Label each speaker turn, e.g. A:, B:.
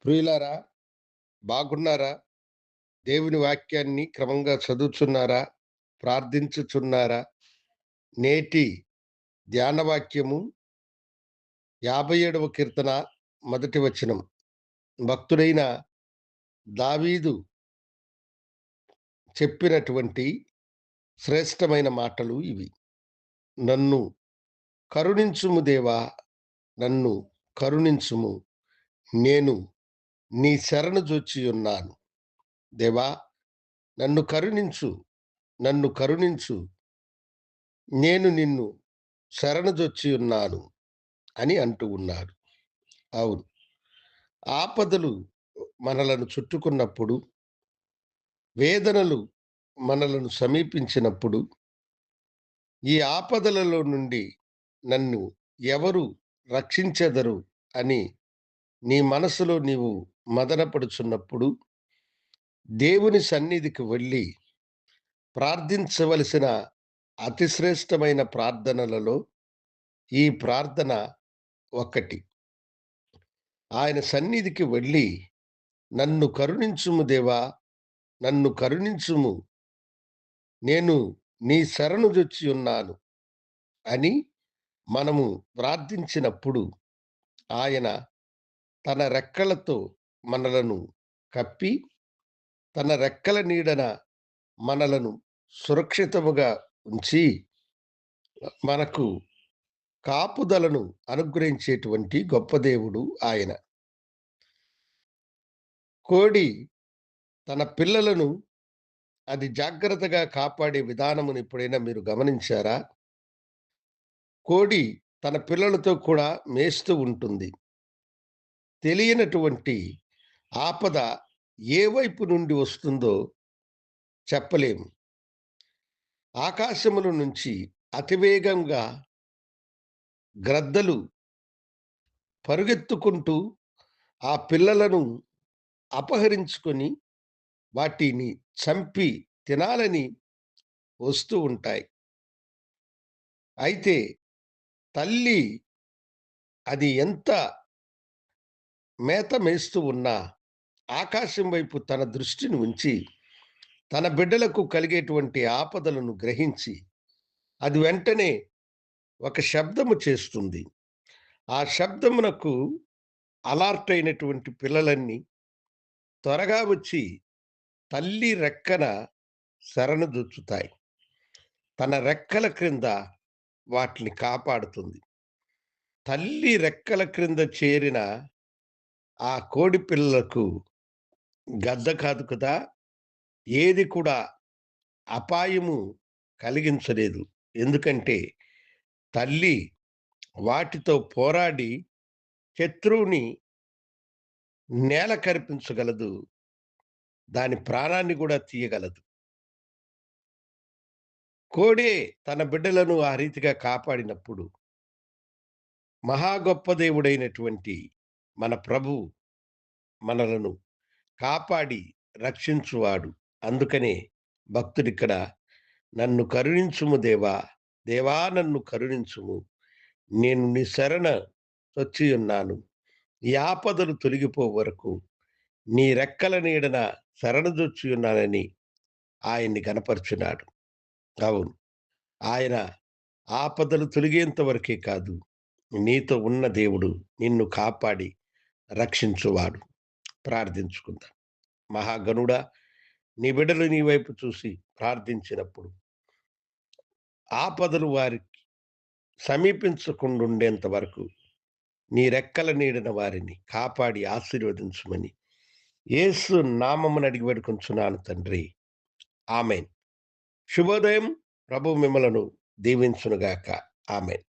A: ప్రియులారా, బాగున్నారా? దేవుని వాక్యాన్ని క్రమంగా చదువుచున్నారా? ప్రార్థించుచున్నారా? నేటి ధ్యాన వాక్యము 57వ కీర్తన మొదటి వచనం. భక్తుడైన దావీదు చెప్పినటువంటి శ్రేష్టమైన మాటలు ఇవి. నన్ను కరుణించుము దేవా, నన్ను కరుణించుము. నేను నీ శరణు జొచ్చియున్నాను. దేవా, నన్ను కరుణించు, నన్ను కరుణించు. నేను నిన్ను శరణుజొచ్చియున్నాను అని అంటూ ఉన్నాడు. అవును. ఆపదలు మనలను చుట్టుకున్నప్పుడు, వేదనలు మనలను సమీపించినప్పుడు, ఈ ఆపదలలో నుండి నన్ను ఎవరు రక్షించెదరు అని నీ మనసులో నీవు మదనపడుచున్నప్పుడు, దేవుని సన్నిధికి వెళ్ళి ప్రార్థించవలసిన అతి శ్రేష్టమైన ప్రార్థనలలో ఈ ప్రార్థన ఒకటి. ఆయన సన్నిధికి వెళ్ళి, నన్ను కరుణించుము దేవా, నన్ను కరుణించుము. నేను నీ శరణుజొచ్చియున్నాను అని మనము ప్రార్థించినప్పుడు, ఆయన తన రెక్కలతో మనలను కప్పి, తన రెక్కల నీడన మనలను సురక్షితముగా ఉంచి, మనకు కాపుదలను అనుగ్రహించేటువంటి గొప్ప దేవుడు ఆయన. కోడి తన పిల్లలను అది జాగ్రత్తగా కాపాడే విధానమును ఎప్పుడైనా మీరు గమనించారా? కోడి తన పిల్లలతో కూడా మేస్తూ ఉంటుంది. తెలియనటువంటి ఆపద ఏ వైపు నుండి వస్తుందో చెప్పలేము. ఆకాశముల నుంచి అతివేగంగా గ్రద్దలు పరుగెత్తుకుంటూ ఆ పిల్లలను అపహరించుకొని వాటిని చంపి తినాలని వస్తూ ఉంటాయి. అయితే తల్లి అది ఎంత మేత మేస్తూ ఉన్నా ఆకాశం వైపు తన దృష్టిని ఉంచి తన బిడ్డలకు కలిగేటువంటి ఆపదలను గ్రహించి అది వెంటనే ఒక శబ్దము చేస్తుంది. ఆ శబ్దమునకు అలర్ట్ అయినటువంటి పిల్లలన్నీ త్వరగా వచ్చి తల్లి రెక్కన శరణుజొచ్చుతాయి. తన రెక్కల క్రింద వాటిని కాపాడుతుంది. తల్లి రెక్కల క్రింద చేరిన ఆ కోడి పిల్లలకు గద్ద కాదు కదా! ఏది కూడా అపాయము కలిగించలేదు. ఎందుకంటే తల్లి వాటితో పోరాడి శత్రువుని నేల కరిపించగలదు. దాని ప్రాణాన్ని గూడా తీయగలదు. కోడే తన బిడ్డలను ఆ రీతిగా కాపాడినప్పుడు, మహా గొప్ప దేవుడైనటువంటి మన ప్రభువు మనలను కాపాడి రక్షించువాడు. అందుకనే భక్తుడిక్కడ నన్ను కరుణించుము దేవా, దేవా నన్ను కరుణించుము. నేను నీ శరణ చొచ్చియున్నాను. ఈ ఆపదలు తొలగిపో వరకు నీ రెక్కల నీడన శరణుజొచ్చియున్నానని ఆయన్ని గనపరుచున్నాడు. అవును. ఆయన ఆపదలు తొలగేంత వరకే కాదు, నీతో ఉన్న దేవుడు నిన్ను కాపాడి రక్షించువాడు. ప్రార్థించుకుందాం. మహాగణుడా, నీ బిడ్డలు నీ వైపు చూసి ప్రార్థించినప్పుడు ఆపదలు వారికి సమీపించకుండుండేంత వరకు నీ రెక్కల నీడన వారిని కాపాడి ఆశీర్వదించుమని యేసు నామమున అడిగి వేడుకొంచున్నాను తండ్రి. ఆమేన్. శుభోదయం. ప్రభువు మిమ్మలను దీవించునుగాక. ఆమేన్.